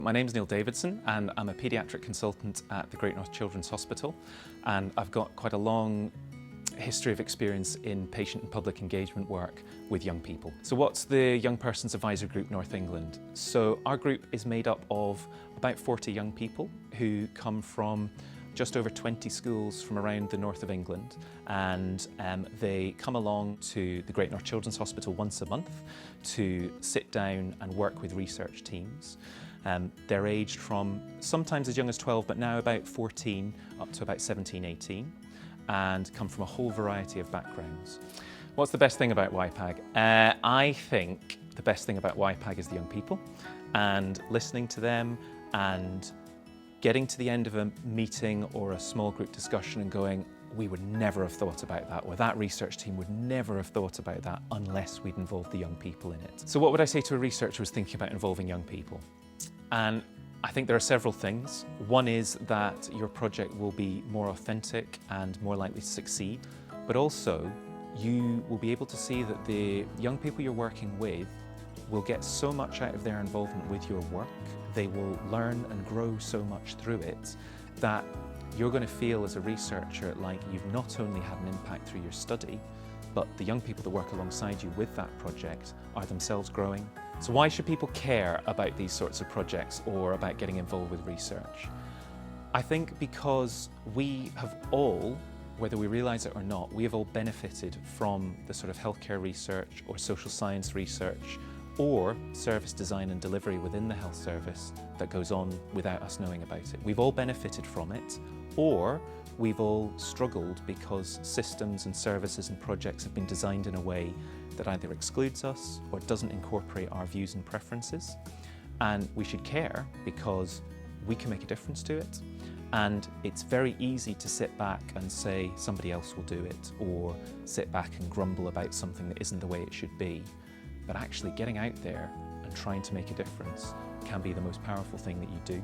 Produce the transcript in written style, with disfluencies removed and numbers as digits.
My name's Neil Davidson and I'm a paediatric consultant at the Great North Children's Hospital, and I've got quite a long history of experience in patient and public engagement work with young people. So what's the Young Persons Advisory Group North England? So our group is made up of about 40 young people who come from just over 20 schools from around the north of England, and they come along to the Great North Children's Hospital once a month to sit down and work with research teams. They're aged from sometimes as young as 12, but now about 14 up to about 17, 18, and come from a whole variety of backgrounds. What's the best thing about YPAG? I think the best thing about YPAG is the young people, and listening to them and getting to the end of a meeting or a small group discussion and going, we would never have thought about that, or that research team would never have thought about that unless we'd involved the young people in it. So what would I say to a researcher who's thinking about involving young people? And I think there are several things. One is that your project will be more authentic and more likely to succeed, but also you will be able to see that the young people you're working with will get so much out of their involvement with your work. They will learn and grow so much through it that you're going to feel as a researcher like you've not only had an impact through your study, but the young people that work alongside you with that project are themselves growing. So why should people care about these sorts of projects or about getting involved with research? I think because we have all, whether we realise it or not, we have all benefited from the sort of healthcare research or social science research or service design and delivery within the health service that goes on without us knowing about it. We've all benefited from it, or we've all struggled because systems and services and projects have been designed in a way that either excludes us or doesn't incorporate our views and preferences. And we should care because we can make a difference to it. And it's very easy to sit back and say somebody else will do it, or sit back and grumble about something that isn't the way it should be. But actually getting out there and trying to make a difference can be the most powerful thing that you do.